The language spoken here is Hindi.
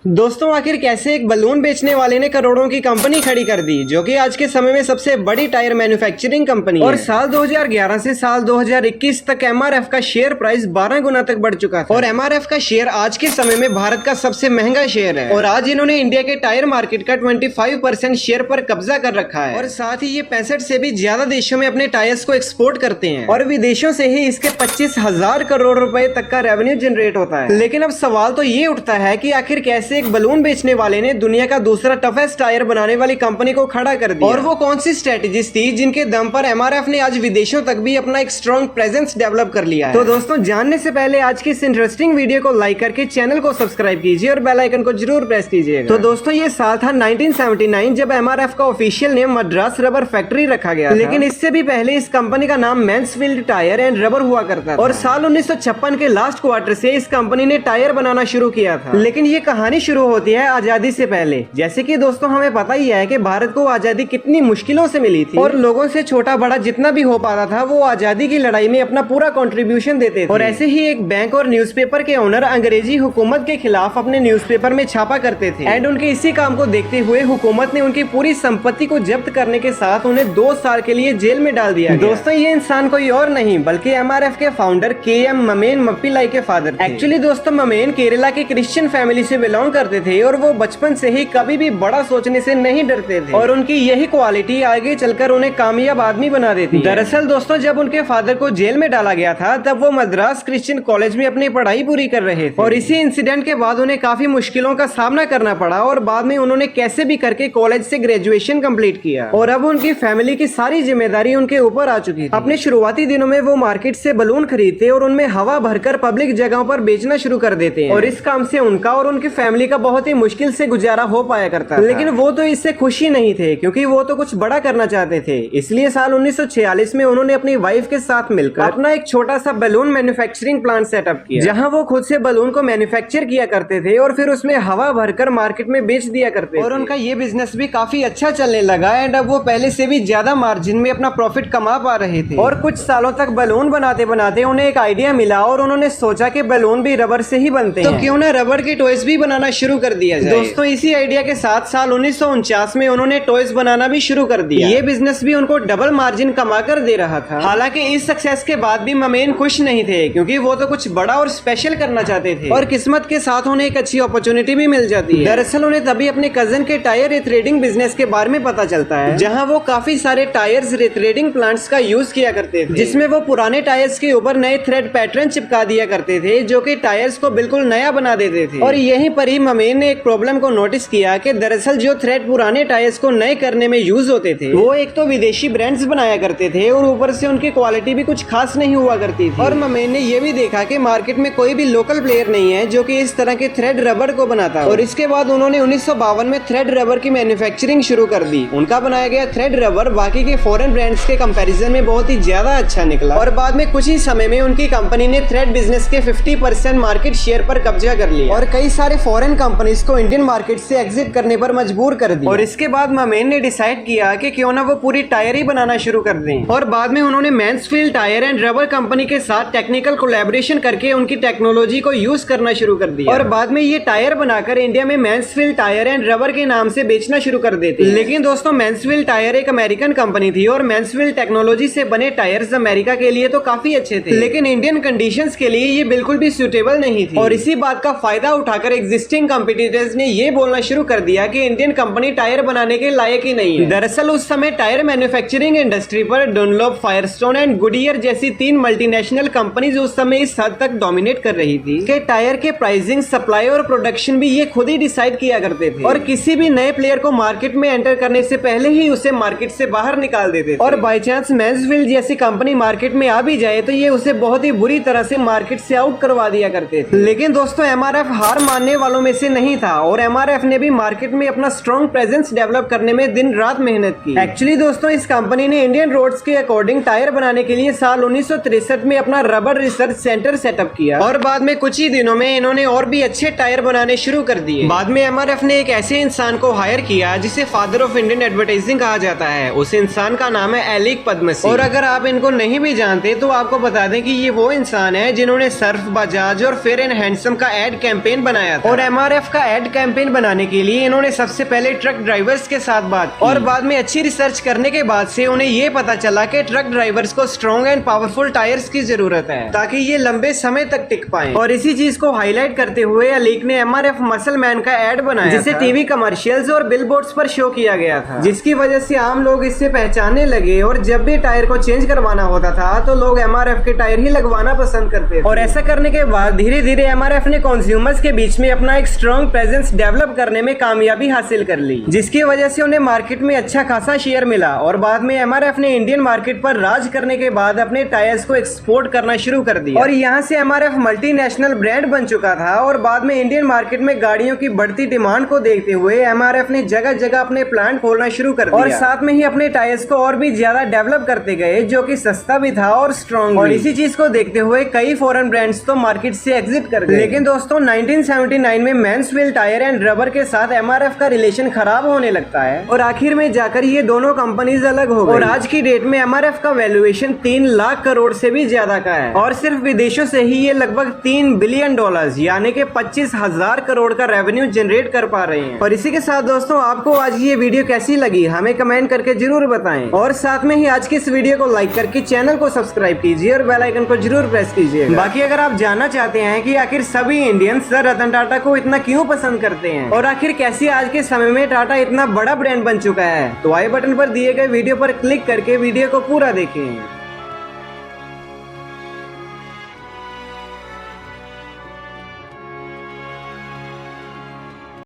दोस्तों आखिर कैसे एक बलून बेचने वाले ने करोड़ों की कंपनी खड़ी कर दी, जो कि आज के समय में सबसे बड़ी टायर मैन्युफैक्चरिंग कंपनी है। और साल 2011 से साल 2021 तक एमआरएफ का शेयर प्राइस 12 गुना तक बढ़ चुका था। और एमआरएफ का शेयर आज के समय में भारत का सबसे महंगा शेयर है। और आज इन्होंने इंडिया के टायर मार्केट का 25% शेयर पर कब्जा कर रखा है। और साथ ही ये 65 से भी ज्यादा देशों में अपने टायर्स को एक्सपोर्ट करते हैं और विदेशों से ही इसके 25,000 करोड़ रुपए तक का रेवेन्यू जनरेट होता है। लेकिन अब सवाल तो ये उठता है कि आखिर कैसे एक बलून बेचने वाले ने दुनिया का दूसरा टफेस्ट टायर बनाने वाली कंपनी को खड़ा कर दिया, और वो कौन सी स्ट्रेटेजीज थी जिनके दम पर एमआरएफ ने आज विदेशों तक भी अपना एक स्ट्रॉन्ग प्रेजेंस डेवलप कर लिया है। तो दोस्तों जानने से पहले आज की इस इंटरेस्टिंग वीडियो को लाइक करके चैनल को सब्सक्राइब कीजिए और बेल आइकन को जरूर प्रेस कीजिएगा। तो दोस्तों ये साल था 1979 जब एमआरएफ का official name Madras rubber factory रखा गया, लेकिन इससे भी पहले इस कंपनी का नाम मैंसफील्ड टायर एंड रबर हुआ करता था। और साल 1956 के लास्ट क्वार्टर से इस कंपनी ने टायर बनाना शुरू किया था। लेकिन ये कहानी शुरू होती है आजादी से पहले। जैसे कि दोस्तों हमें पता ही है कि भारत को आजादी कितनी मुश्किलों से मिली थी और लोगों से छोटा बड़ा जितना भी हो पाता था वो आजादी की लड़ाई में अपना पूरा कंट्रीब्यूशन देते थे। और ऐसे ही एक बैंक और न्यूज़पेपर के ओनर अंग्रेजी हुकूमत के खिलाफ अपने न्यूज़पेपर में छापा करते थे एंड उनके इसी काम को देखते हुए हुकूमत ने उनकी पूरी संपत्ति को जब्त करने के साथ उन्हें 2 साल के लिए जेल में डाल दिया। दोस्तों ये इंसान कोई और नहीं बल्कि एमआरएफ के फाउंडर KM ममेन मप्पीलाई के फादर थे। एक्चुअली दोस्तों ममेन केरला के क्रिश्चियन फैमिली से बिलोंग करते थे और वो बचपन से ही कभी भी बड़ा सोचने से नहीं डरते थे और उनकी यही क्वालिटी आगे चलकर उन्हें कामयाब आदमी बना देती है। दरअसल दोस्तों जब उनके फादर को जेल में डाला गया था तब वो मद्रास क्रिश्चियन कॉलेज में अपनी पढ़ाई पूरी कर रहे थे और इसी इंसिडेंट के बाद उन्हें काफी मुश्किलों का सामना करना पड़ा और बाद में उन्होंने कैसे भी करके कॉलेज से ग्रेजुएशन कंप्लीट किया और अब उनकी फैमिली की सारी जिम्मेदारी उनके ऊपर आ चुकी थी। अपने शुरुआती दिनों में वो मार्केट से बलून खरीदते और उनमें हवा भरकर पब्लिक जगहों पर बेचना शुरू कर देते हैं और इस काम से उनका और उनकी फैमिली का बहुत ही मुश्किल से गुजारा हो पाया करता था। लेकिन वो तो इससे खुश ही नहीं थे क्योंकि वो तो कुछ बड़ा करना चाहते थे। इसलिए साल 1946 में उन्होंने अपनी वाइफ के साथ मिलकर अपना एक छोटा सा बलून मैन्युफैक्चरिंग प्लांट सेटअप किया, जहां वो खुद से बलून को मैन्युफैक्चर किया करते थे और फिर उसमें हवा भरकर मार्केट में बेच दिया करते थे। और उनका ये बिजनेस भी काफी अच्छा चलने लगा एंड अब वो पहले से भी ज्यादा मार्जिन में अपना प्रॉफिट कमा पा रहे थे। और कुछ सालों तक बलून बनाते बनाते उन्हें एक आइडिया मिला और उन्होंने सोचा कि बलून भी रबर से ही बनते हैं, तो क्यों ना रबर के टॉयज भी बनाना शुरू कर दिया जाए। दोस्तों इसी आइडिया के साथ साल 1949 में उन्होंने टॉयज बनाना भी शुरू कर दिया। ये बिजनेस भी उनको डबल मार्जिन कमा कर दे रहा था। हालांकि इस सक्सेस के बाद भी ममेन खुश नहीं थे क्योंकि वो तो कुछ बड़ा और स्पेशल करना चाहते थे और किस्मत के साथ उन्हें एक अच्छी अपॉर्चुनिटी भी मिल जाती है। दरअसल उन्हें तभी अपने कजन के टायर रिथ्रेडिंग बिजनेस के बारे में पता चलता है, जहाँ वो काफी सारे टायर्स रिथ्रेडिंग प्लांट्स का यूज किया करते थे, जिसमें वो पुराने टायर्स के ऊपर नए थ्रेड पैटर्न चिपका दिया करते थे जो कि टायर्स को बिल्कुल नया बना देते थे। और यहीं पर ही ममेन ने एक प्रॉब्लम को नोटिस किया कि दरअसल जो थ्रेड पुराने टायर्स को नए करने में यूज होते थे वो एक तो विदेशी ब्रांड्स बनाया करते थे और ऊपर से उनकी क्वालिटी भी कुछ खास नहीं हुआ करती थी। और ममेन ने ये भी देखा कि मार्केट में कोई भी लोकल प्लेयर नहीं है जो कि इस तरह के थ्रेड रबर को बनाता है। और इसके बाद उन्होंने 1952 में थ्रेड रबर की मैन्युफैक्चरिंग शुरू कर दी। उनका बनाया गया थ्रेड रबर बाकी के फॉरेन ब्रांड्स के कंपैरिजन में बहुत ही ज्यादा अच्छा निकला और बाद में कुछ ही समय में उनकी कंपनी ने थ्रेड बिजनेस के 50% मार्केट शेयर पर कब्जा कर लिया और कई सारे फॉरेन कंपनीज को इंडियन मार्केट से एग्जिट करने पर मजबूर कर दिया। और इसके बाद ममेन ने डिसाइड किया कि क्यों ना वो पूरी टायर ही बनाना शुरू कर दें। और बाद में उन्होंने Mansfield tyre and rubber company के साथ टेक्निकल कोलैबोरेशन करके उनकी टेक्नोलॉजी को यूज करना शुरू कर दिया और बाद में ये टायर बनाकर इंडिया में मैंसफील्ड टायर एंड रबर के नाम से बेचना शुरू कर देते। लेकिन दोस्तों मैंसफील्ड टायर एक अमेरिकन कंपनी थी और मैंसफील्ड टेक्नोलॉजी से बने टायर्स अमेरिका के लिए तो काफी अच्छे थे, लेकिन इंडियन कंडीशंस के लिए ये बिल्कुल भी सुटेबल नहीं थी। और इसी बात का फायदा उठाकर एग्जिस्टिंग कंपटीटर्स ने ये बोलना शुरू कर दिया कि इंडियन कंपनी टायर बनाने के लायक ही नहीं है। दरअसल उस समय टायर मैन्युफैक्चरिंग इंडस्ट्री पर डनलॉप, फायरस्टोन एंड गुडियर जैसी 3 मल्टीनेशनल कंपनीज उस समय इस हद तक डोमिनेट कर रही थी कि टायर के प्राइसिंग, सप्लाई और प्रोडक्शन भी ये खुद ही डिसाइड किया करते थे और किसी भी नए प्लेयर को मार्केट में एंटर करने से पहले ही उसे मार्केट से बाहर निकाल देते थे। और बाई चांस मैंसफील्ड जैसी कंपनी मार्केट में आ भी जाए तो ये उसे बहुत ही बुरी तरह से मार्केट से आउट करवा दिया करते थे। लेकिन दोस्तों एमआरएफ हार मानने वालों में से नहीं था और एमआरएफ ने भी मार्केट में अपना स्ट्रॉन्ग प्रेजेंस डेवलप करने में दिन रात मेहनत की। एक्चुअली दोस्तों इस कंपनी ने इंडियन रोड्स के अकॉर्डिंग टायर बनाने के लिए साल 1963 में अपना रबर रिसर्च सेंटर सेटअप किया और बाद में कुछ ही दिनों में इन्होंने और भी अच्छे टायर बनाने शुरू कर दिए। बाद में एमआरएफ ने एक ऐसे इंसान को हायर किया जिसे फादर ऑफ इंडियन एडवर्टाइजिंग कहा जाता है। उस इंसान का नाम है एलिक पद्मसी। और अगर आप इनको नहीं भी जानते तो आपको बता दें कि ये वो इंसान है जिन्होंने सर्फ, बजाज और फेयर एंड हैंडसम का एड कैंपेन बनाया था और MRF का एड कैंपेन बनाने के लिए इन्होंने सबसे पहले ट्रक ड्राइवर्स के साथ बात की और बाद में अच्छी रिसर्च करने के बाद से उन्हें ये पता चला कि ट्रक ड्राइवर्स को स्ट्रॉन्ग एंड पावरफुल टायर्स की जरूरत है ताकि ये लंबे समय तक टिक पाएं। और इसी चीज को हाईलाइट करते हुए अलीक ने MRF मसल मैन का एड बनाया जिसे टीवी कमर्शियल्स और बिलबोर्ड्स पर शो किया गया था, जिसकी वजह से आम लोग इससे पहचानने लगे और जब भी टायर को चेंज करवाना होता था तो लोग MRF के टायर ही लगवाना पसंद करते थे। और ऐसा करने के बाद धीरे धीरे MRF ने कंज्यूमर्स के बीच में अपना एक स्ट्रॉन्ग प्रेजेंस डेवलप करने में कामयाबी हासिल कर ली, जिसकी वजह से उन्हें मार्केट में अच्छा खासा शेयर मिला। और बाद में MRF ने इंडियन मार्केट पर राज करने के बाद अपने टायर्स को एक्सपोर्ट करना शुरू कर दिया और यहाँ से MRF मल्टीनेशनल ब्रांड बन चुका था। और बाद में इंडियन मार्केट में गाड़ियों की बढ़ती डिमांड को देखते हुए MRF ने जगह जगह अपने प्लांट खोलना शुरू कर दिया और साथ में ही अपने टायर्स को और भी ज्यादा डेवलप करते गए, जो कि सस्ता भी था और स्ट्रॉन्ग। और इसी चीज को देखते हुए कई फॉरेन ब्रांड्स तो मार्केट से एग्जिट कर गए। लेकिन दोस्तों 1979 में मैन्सविल टायर एंड रबर के साथ MRF का रिलेशन खराब होने लगता है और आखिर में जाकर ये दोनों कंपनीज अलग हो गई। और आज की डेट में MRF का वैल्यूएशन 3 लाख करोड़ से भी ज्यादा का है और सिर्फ विदेशों से ही ये लगभग $3 बिलियन यानी कि 25,000 करोड़ का रेवेन्यू जनरेट कर पा रहे हैं। और इसी के साथ दोस्तों आपको आज ये वीडियो कैसी लगी हमें कमेंट करके जरूर बताएं और साथ में ही आज की इस वीडियो को लाइक करके चैनल को सब्सक्राइब कीजिए और बेल आइकन को जरूर प्रेस कीजिए। बाकी अगर आप जानना चाहते हैं कि आखिर सभी इंडियंस सर रतन टाटा को इतना क्यों पसंद करते हैं और आखिर कैसे आज के समय में टाटा इतना बड़ा ब्रांड बन चुका है, तो आई बटन पर दिए गए वीडियो पर क्लिक करके वीडियो को पूरा देखें।